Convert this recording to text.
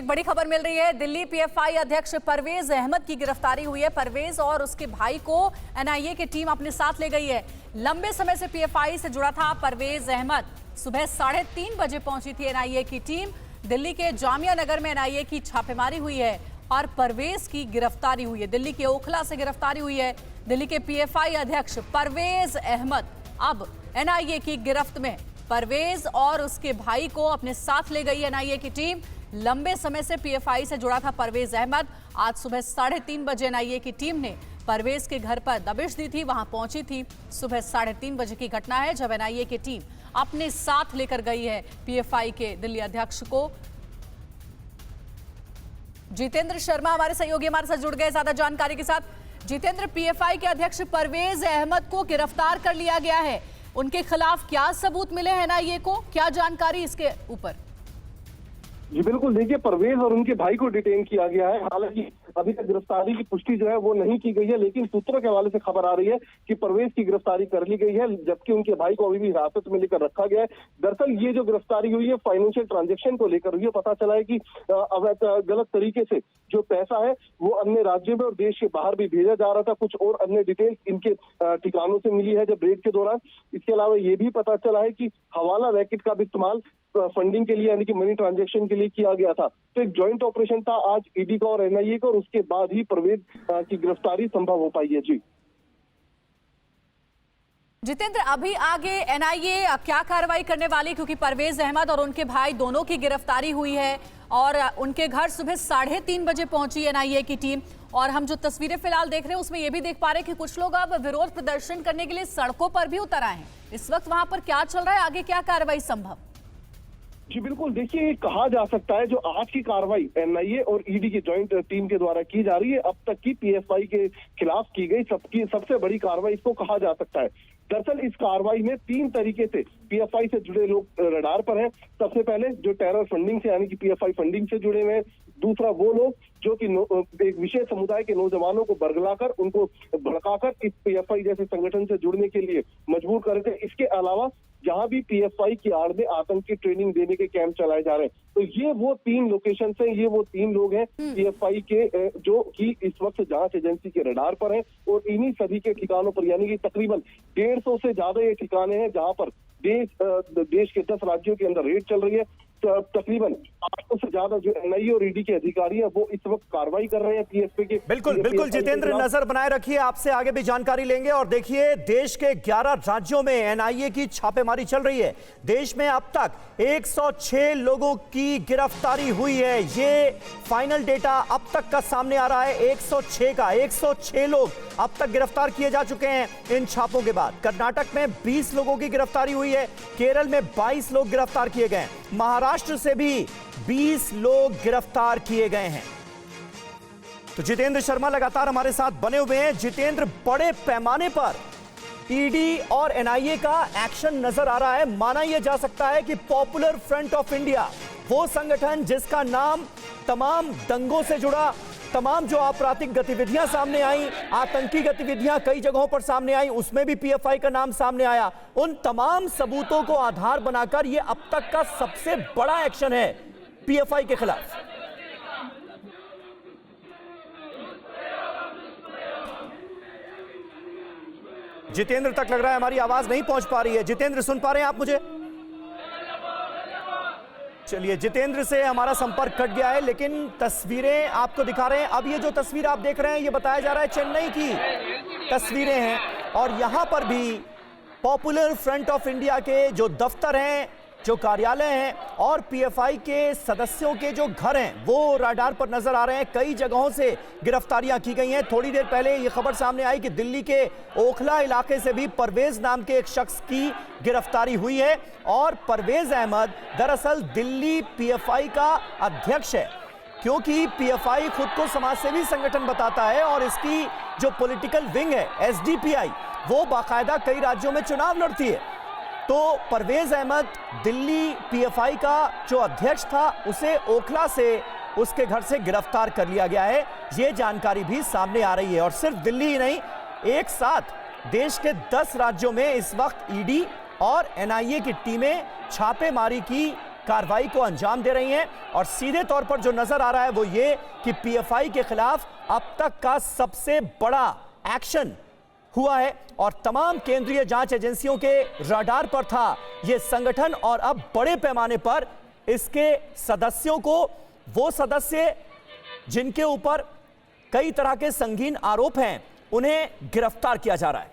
एक बड़ी खबर मिल रही है। दिल्ली पीएफआई अध्यक्ष परवेज अहमद की गिरफ्तारी हुई है। परवेज और उसके भाई को एनआईए की टीम अपने साथ ले गई है। लंबे समय से पीएफआई से जुड़ा था परवेज अहमद। सुबह 3:30 बजे पहुंची थी एनआईए की टीम। दिल्ली के जामिया नगर में एनआईए की छापेमारी हुई है और परवेज की गिरफ्तारी हुई है। दिल्ली के ओखला से गिरफ्तारी हुई है। दिल्ली के पीएफआई अध्यक्ष परवेज अहमद अब एनआईए की गिरफ्त में। परवेज और उसके भाई को अपने साथ ले गई एनआईए की टीम। लंबे समय से पीएफआई से जुड़ा था परवेज अहमद। आज सुबह 3:30 बजे एनआईए की टीम ने परवेज के घर पर दबिश दी थी, वहां पहुंची थी। सुबह 3:30 बजे की घटना है जब एनआईए की टीम अपने साथ लेकर गई है पीएफआई के दिल्ली अध्यक्ष को। जितेंद्र शर्मा हमारे सहयोगी हमारे साथ जुड़ गए ज्यादा जानकारी के साथ। जितेंद्र, पीएफआई के अध्यक्ष परवेज अहमद को गिरफ्तार कर लिया गया है, उनके खिलाफ क्या सबूत मिले हैं एनआईए को, क्या जानकारी इसके ऊपर? जी बिल्कुल, देखिए परवेज और उनके भाई को डिटेन किया गया है। हालांकि अभी तक गिरफ्तारी की पुष्टि जो है वो नहीं की गई है, लेकिन सूत्रों के हवाले से खबर आ रही है कि परवेज की गिरफ्तारी कर ली गई है, जबकि उनके भाई को अभी भी हिरासत में लेकर रखा गया है। दरअसल ये जो गिरफ्तारी हुई है फाइनेंशियल ट्रांजैक्शन को लेकर हुई है। पता चला है कि गलत तरीके से जो पैसा है वो अन्य राज्यों में और देश के बाहर भी भेजा जा रहा था। कुछ और अन्य डिटेल्स इनके ठिकानों से मिली है जब रेड के दौरान। इसके अलावा ये भी पता चला है कि हवाला रैकेट का भी इस्तेमाल फंडिंग के लिए यानी कि मनी ट्रांजैक्शन के लिए किया गया था। तो एक जॉइंट ऑपरेशन था आज ईडी का और एनआईए का, और उसके बाद ही परवेज की गिरफ्तारी संभव हो पाई है। जी जितेंद्र, अभी आगे एनआईए क्या कार्रवाई करने वाली, क्योंकि परवेज अहमद और उनके भाई दोनों की गिरफ्तारी हुई है और उनके घर सुबह 3:30 बजे पहुंची एनआईए की टीम। और हम जो तस्वीरें फिलहाल देख रहे हैं उसमें यह भी देख पा रहे हैं कि कुछ लोग अब विरोध प्रदर्शन करने के लिए सड़कों पर भी उतर आए हैं। इस वक्त वहां पर क्या चल रहा है, आगे क्या कार्रवाई संभव? जी बिल्कुल, देखिए कहा जा सकता है जो आज की कार्रवाई एनआईए और ईडी की जॉइंट टीम के द्वारा की जा रही है, अब तक की पीएफआई के खिलाफ की गई सबसे बड़ी कार्रवाई इसको कहा जा सकता है। दरअसल इस कार्रवाई में 3 तरीके से पीएफआई से जुड़े लोग रडार पर हैं। सबसे पहले जो टेरर फंडिंग से यानी कि पीएफआई फंडिंग से जुड़े हुए हैं। दूसरा वो लोग जो कि एक विशेष समुदाय के नौजवानों को बरगलाकर उनको भड़काकर इस पीएफआई जैसे संगठन से जुड़ने के लिए मजबूर कर रहे थे। इसके अलावा जहां भी पीएफआई की आड़ में आतंकी ट्रेनिंग देने के कैंप चलाए जा रहे हैं। तो ये वो 3 लोकेशन हैं, ये वो 3 लोग हैं पीएफआई के जो कि इस वक्त जांच एजेंसी के रडार पर हैं। और इन्हीं सभी के ठिकानों पर यानी कि तकरीबन 150 से ज्यादा ये ठिकाने हैं जहां पर देश के 10 राज्यों के अंदर रेड चल रही है। तकरीबन 800 से ज्यादा जो एनआईए और ईडी के अधिकारी हैं वो इस वक्त कार्रवाई कर रहे हैं पीएफआई के। बिल्कुल जितेंद्र, नजर बनाए रखिए, आपसे आगे भी जानकारी लेंगे। और देखिए देश के 11 राज्यों में एनआईए की छापेमारी चल रही है। देश में अब तक 106 लोगों की गिरफ्तारी हुई है। ये फाइनल डेटा अब तक का सामने आ रहा है 106 का। 106 लोग अब तक गिरफ्तार किए जा चुके हैं इन छापों के बाद। कर्नाटक में 20 लोगों की गिरफ्तारी हुई है। केरल में 22 लोग गिरफ्तार किए गए। महाराष्ट्र से भी 20 लोग गिरफ्तार किए गए हैं। तो जितेंद्र शर्मा लगातार हमारे साथ बने हुए हैं। जितेंद्र, बड़े पैमाने पर ईडी और एनआईए का एक्शन नजर आ रहा है। माना यह जा सकता है कि पॉपुलर फ्रंट ऑफ इंडिया, वो संगठन जिसका नाम तमाम दंगों से जुड़ा, तमाम जो आपराधिक गतिविधियां सामने आई, आतंकी गतिविधियां कई जगहों पर सामने आई, उसमें भी पीएफआई का नाम सामने आया। उन तमाम सबूतों को आधार बनाकर यह अब तक का सबसे बड़ा एक्शन है पीएफआई के खिलाफ। जितेंद्र तक लग रहा है हमारी आवाज नहीं पहुंच पा रही है। जितेंद्र, सुन पा रहे हैं आप मुझे? चलिए, जितेंद्र से हमारा संपर्क कट गया है, लेकिन तस्वीरें आपको दिखा रहे हैं। अब ये जो तस्वीर आप देख रहे हैं ये बताया जा रहा है चेन्नई की तस्वीरें हैं। और यहां पर भी पॉपुलर फ्रंट ऑफ इंडिया के जो दफ्तर हैं, जो कार्यालय हैं और पीएफआई के सदस्यों के जो घर हैं वो रडार पर नजर आ रहे हैं। कई जगहों से गिरफ्तारियां की गई हैं। थोड़ी देर पहले ये खबर सामने आई कि दिल्ली के ओखला इलाके से भी परवेज नाम के एक शख्स की गिरफ्तारी हुई है। और परवेज अहमद दरअसल दिल्ली पीएफआई का अध्यक्ष है, क्योंकि पीएफआई खुद को समाजसेवी संगठन बताता है और इसकी जो पॉलिटिकल विंग है एसडीपीआई, वो बाकायदा कई राज्यों में चुनाव लड़ती है। तो परवेज अहमद दिल्ली पीएफआई का जो अध्यक्ष था, उसे ओखला से उसके घर से गिरफ्तार कर लिया गया है। ये जानकारी भी सामने आ रही है। और सिर्फ दिल्ली ही नहीं, एक साथ देश के 10 राज्यों में इस वक्त ईडी और एनआईए की टीमें छापेमारी की कार्रवाई को अंजाम दे रही हैं। और सीधे तौर पर जो नजर आ रहा है वो ये कि पीएफआई के खिलाफ अब तक का सबसे बड़ा एक्शन हुआ है और तमाम केंद्रीय जांच एजेंसियों के रडार पर था यह संगठन। और अब बड़े पैमाने पर इसके सदस्यों को, वो सदस्य जिनके ऊपर कई तरह के संगीन आरोप हैं, उन्हें गिरफ्तार किया जा रहा है।